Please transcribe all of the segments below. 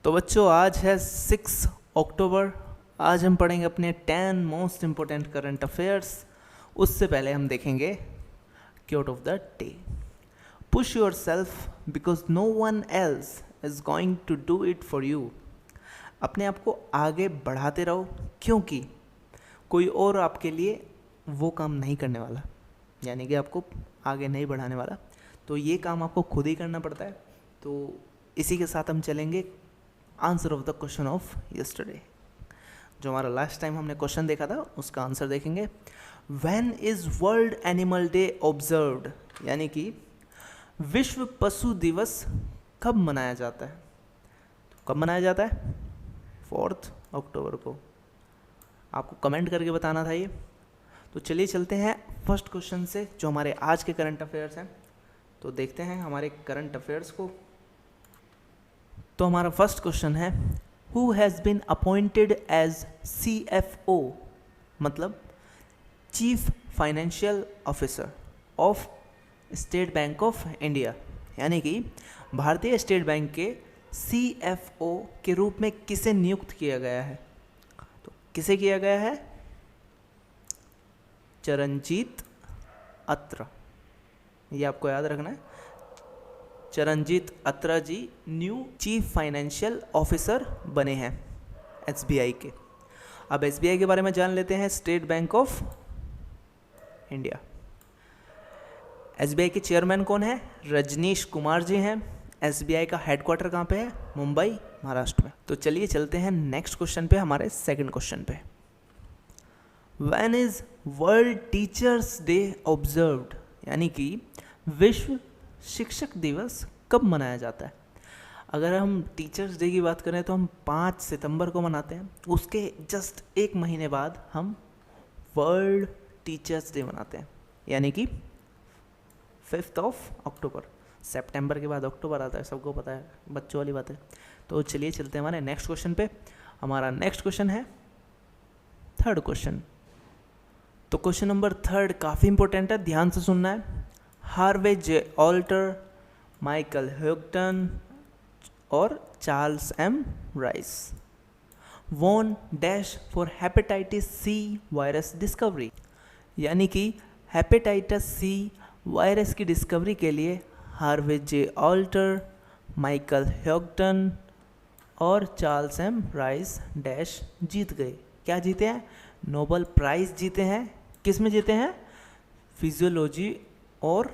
तो बच्चों आज है 6 अक्टूबर। आज हम पढ़ेंगे अपने 10 मोस्ट इम्पोर्टेंट करंट अफेयर्स। उससे पहले हम देखेंगे quote of the day. Push yourself because no one else is going to do it for you. अपने आप को आगे बढ़ाते रहो क्योंकि कोई और आपके लिए वो काम नहीं करने वाला, यानी कि आपको आगे नहीं बढ़ाने वाला। तो ये काम आपको खुद ही करना पड़ता है। तो इसी के साथ हम चलेंगे answer of the question of yesterday. जो हमारा लास्ट टाइम हमने क्वेश्चन देखा था उसका आंसर देखेंगे। When is world animal day observed, यानी कि विश्व पशु दिवस कब मनाया जाता है? तो कब मनाया जाता है? 4 अक्टूबर को। आपको कमेंट करके बताना था ये। तो चलिए चलते हैं फर्स्ट क्वेश्चन से, जो हमारे आज के करंट अफेयर्स हैं। तो देखते हैं हमारे करंट अफेयर्स को। तो हमारा फर्स्ट क्वेश्चन है, who has been appointed as CFO, मतलब chief financial officer of State Bank of India, यानी कि भारतीय स्टेट बैंक के CFO के रूप में किसे नियुक्त किया गया है? तो किसे किया गया है? चरणजीत अत्रा। ये आपको याद रखना है। चरणजीत अत्रा जी न्यू चीफ फाइनेंशियल ऑफिसर बने हैं SBI के। अब SBI के बारे में जान लेते हैं। State Bank of India. SBI के चेयरमैन कौन है? रजनीश कुमार जी हैं। SBI का हेडक्वार्टर कहाँ पे है? मुंबई, महाराष्ट्र में। तो चलिए चलते हैं नेक्स्ट क्वेश्चन पे, हमारे सेकंड क्वेश्चन पे। When is world teachers day observed, यानी कि विश्व शिक्षक दिवस कब मनाया जाता है? अगर हम टीचर्स डे की बात करें तो हम 5 सितंबर को मनाते हैं। उसके जस्ट एक महीने बाद हम वर्ल्ड टीचर्स डे मनाते हैं, यानी कि 5 अक्टूबर। सितंबर के बाद अक्टूबर आता है, सबको पता है, बच्चों वाली बात है। तो चलिए चलते हैं हमारे नेक्स्ट क्वेश्चन पे। हमारा नेक्स्ट क्वेश्चन है थर्ड क्वेश्चन। तो क्वेश्चन नंबर 3 काफ़ी इंपॉर्टेंट है, ध्यान से सुनना है। Harvey J Alter, Michael Houghton और Charles M Rice won dash for hepatitis C virus discovery, यानी कि हेपेटाइटिस C वायरस की डिस्कवरी के लिए Harvey J Alter, Michael Houghton और चार्ल्स एम राइस डैश जीत गए। क्या जीते हैं? नोबेल प्राइज़ जीते हैं। किस में जीते हैं? फिजियोलॉजी और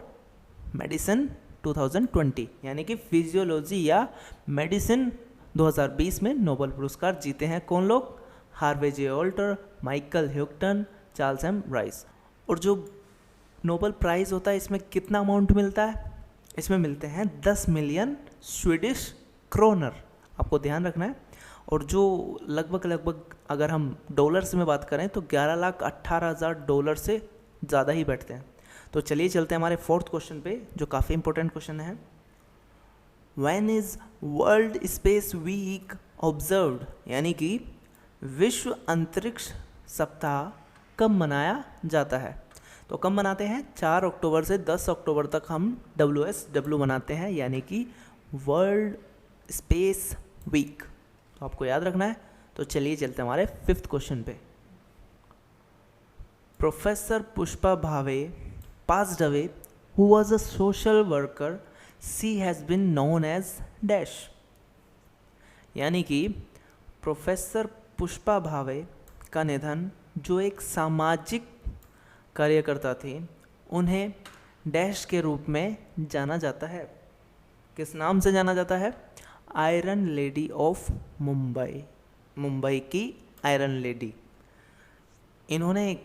मेडिसिन 2020, यानी कि फिजियोलॉजी या मेडिसिन 2020 में नोबेल पुरस्कार जीते हैं। कौन लोग? Harvey J Alter, Michael Houghton, Charles M Rice. और जो नोबेल प्राइज़ होता है इसमें कितना अमाउंट मिलता है? इसमें मिलते हैं 10 मिलियन स्वीडिश क्रोनर, आपको ध्यान रखना है। और जो लगभग अगर हम डॉलर्स में बात करें तो 11,18,000 डॉलर से ज़्यादा ही बैठते हैं। तो चलिए चलते हैं हमारे फोर्थ क्वेश्चन पे, जो काफ़ी इंपॉर्टेंट क्वेश्चन है। When is World Space Week observed, यानी कि विश्व अंतरिक्ष सप्ताह कब मनाया जाता है? तो कब मनाते हैं? 4 अक्टूबर से 10 अक्टूबर तक हम WSW मनाते हैं, यानी कि वर्ल्ड स्पेस वीक। तो आपको याद रखना है। तो चलिए चलते हैं हमारे 5th क्वेश्चन पे। Professor Pushpa Bhave passed away, who was a social worker, she has been known as dash, यानी कि प्रोफेसर पुष्पा भावे का निधन, जो एक सामाजिक कार्यकर्ता थी, उन्हें डैश के रूप में जाना जाता है। किस नाम से जाना जाता है? Iron lady of Mumbai, Mumbai की आयरन लेडी। इन्होंने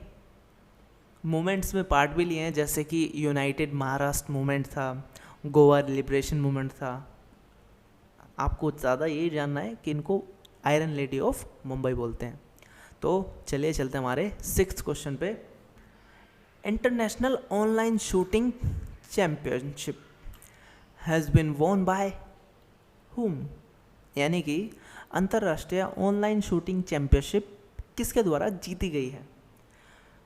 मूवमेंट्स में पार्ट भी लिए हैं, जैसे कि यूनाइटेड महाराष्ट्र मूवमेंट था, गोवा लिबरेशन मूवमेंट था। आपको ज़्यादा यही जानना है कि इनको आयरन लेडी ऑफ मुंबई बोलते हैं। तो चलिए चलते हैं हमारे 6th क्वेश्चन पे। International online shooting championship has been won by whom, यानी कि अंतर्राष्ट्रीय ऑनलाइन शूटिंग चैम्पियनशिप किसके द्वारा जीती गई है?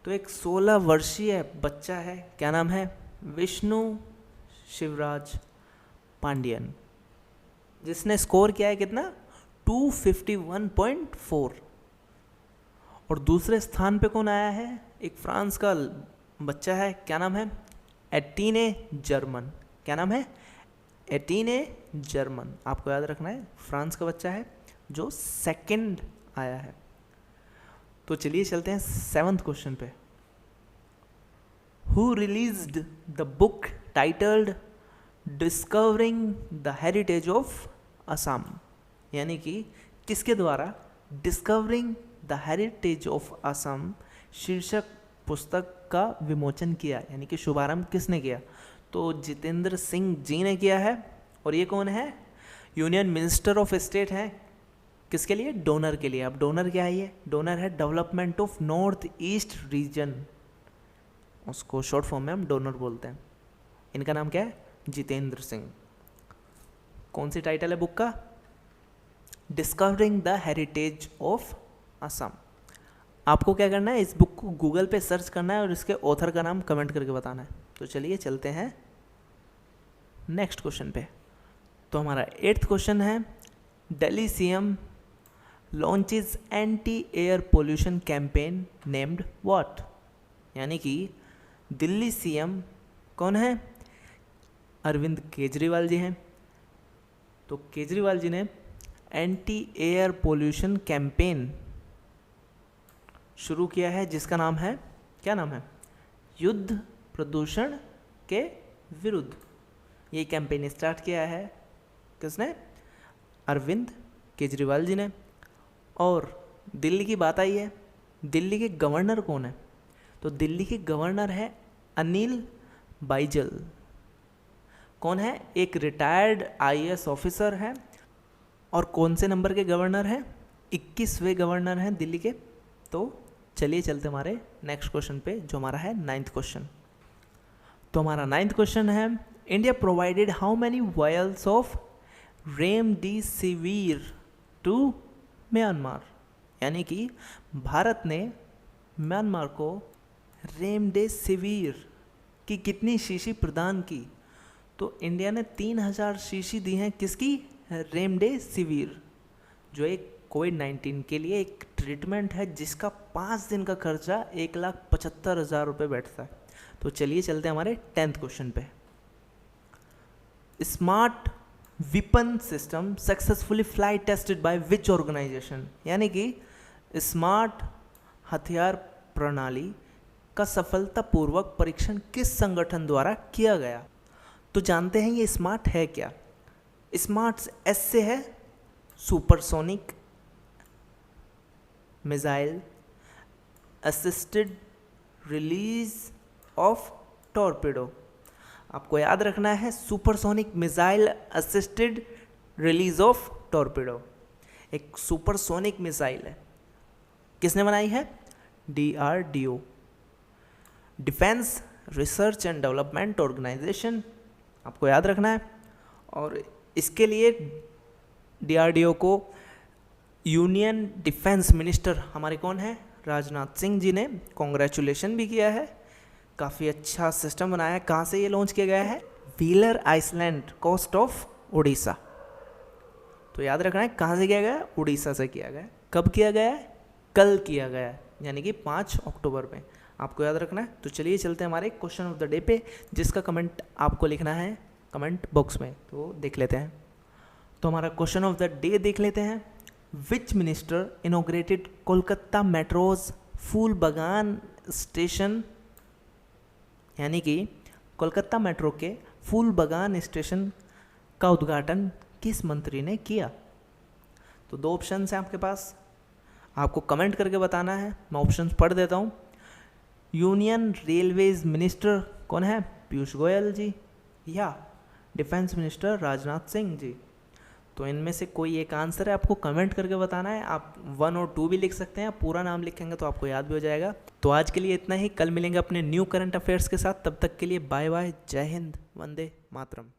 तो एक 16 वर्षीय बच्चा है, क्या नाम है? विष्णु शिवराज पांडियन, जिसने स्कोर किया है कितना? 251.4। और दूसरे स्थान पे कौन आया है? एक फ्रांस का बच्चा है, क्या नाम है? एटीने जर्मन। क्या नाम है? एटीने जर्मन। आपको याद रखना है, फ्रांस का बच्चा है जो सेकंड आया है। तो चलिए चलते हैं 7th क्वेश्चन पे। Who released the book titled Discovering the Heritage of Assam? यानी कि किसके द्वारा Discovering the Heritage of Assam शीर्षक पुस्तक का विमोचन किया, यानी कि शुभारंभ किसने किया? तो जितेंद्र सिंह जी ने किया है। और ये कौन है? यूनियन मिनिस्टर ऑफ स्टेट हैं। किसके लिए? डोनर के लिए। अब डोनर क्या है? ये डोनर है development of north east region, उसको शॉर्ट फॉर्म में हम डोनर बोलते हैं। इनका नाम क्या है? जितेंद्र सिंह। कौन सी टाइटल है बुक का? Discovering the heritage of Assam. आपको क्या करना है? इस बुक को गूगल पे सर्च करना है और इसके ऑथर का नाम कमेंट करके बताना है। तो चलिए चलते हैं नेक्स्ट क्वेश्चन पे। तो हमारा 8th क्वेश्चन है, Delhi CM launches anti air pollution campaign named what? यानी कि दिल्ली सीएम कौन है? अरविंद केजरीवाल जी हैं। तो केजरीवाल जी ने एंटी एयर पोल्यूशन कैंपेन शुरू किया है, जिसका नाम है, क्या नाम है? युद्ध प्रदूषण के विरुद्ध। ये कैंपेन स्टार्ट किया है किसने? अरविंद केजरीवाल जी ने। और दिल्ली की बात आई है, दिल्ली के गवर्नर कौन है? तो दिल्ली के गवर्नर है अनिल बाइजल। कौन है? एक रिटायर्ड आईएएस ऑफिसर है। और कौन से नंबर के गवर्नर हैं? 21वें गवर्नर हैं दिल्ली के। तो चलिए चलते हमारे नेक्स्ट क्वेश्चन पे, जो हमारा है 9th क्वेश्चन। तो हमारा 9th क्वेश्चन है, India provided how many vials of remdesivir to Myanmar? यानी कि भारत ने म्यांमार को रेमडेसिविर की कितनी शीशी प्रदान की? तो इंडिया ने 3000 शीशी दी हैं। किसकी? रेमडेसिविर, जो एक कोविड-19 के लिए एक ट्रीटमेंट है जिसका 5 दिन का खर्चा 1,75,000 रुपये बैठता है। तो चलिए चलते हैं हमारे 10th क्वेश्चन पे। Smart weapon system successfully fly tested by which organisation? यानी कि स्मार्ट हथियार प्रणाली का सफलतापूर्वक परीक्षण किस संगठन द्वारा किया गया? तो जानते हैं ये स्मार्ट है क्या? स्मार्ट एस से है supersonic missile assisted release of torpedo. आपको याद रखना है, supersonic missile assisted release of torpedo एक सुपरसोनिक मिसाइल है। किसने बनाई है? DRDO, defence research and development organisation. आपको याद रखना है। और इसके लिए DRDO को यूनियन डिफेंस मिनिस्टर हमारे कौन है? राजनाथ सिंह जी ने कॉन्ग्रेचुलेशन भी किया है। काफ़ी अच्छा सिस्टम बनाया है। कहाँ से ये लॉन्च किया गया है? Wheeler Island, coast of Orissa. तो याद रखना है कहाँ से किया गया है? उड़ीसा से किया गया है। कब किया गया है? कल किया गया है, यानी कि 5 अक्टूबर में। आपको याद रखना है। तो चलिए चलते हैं हमारे क्वेश्चन ऑफ द डे पे, जिसका कमेंट आपको लिखना है कमेंट बॉक्स में। तो देख लेते हैं। तो हमारा क्वेश्चन ऑफ द डे देख लेते हैं। विच मिनिस्टर इनॉग्रेटेड कोलकाता मेट्रोज फूल बागान स्टेशन? यानी कि कोलकाता मेट्रो के फूल बागान स्टेशन का उद्घाटन किस मंत्री ने किया? तो 2 ऑप्शन हैं आपके पास, आपको कमेंट करके बताना है। मैं ऑप्शंस पढ़ देता हूँ। यूनियन रेलवेज मिनिस्टर कौन है? पीयूष गोयल जी, या डिफेंस मिनिस्टर राजनाथ सिंह जी। तो इनमें से कोई एक आंसर है, आपको कमेंट करके बताना है। आप 1 और 2 भी लिख सकते हैं। पूरा नाम लिखेंगे तो आपको याद भी हो जाएगा। तो आज के लिए इतना ही। कल मिलेंगे अपने न्यू करंट अफेयर्स के साथ। तब तक के लिए बाय बाय, जय हिंद, वंदे मातरम।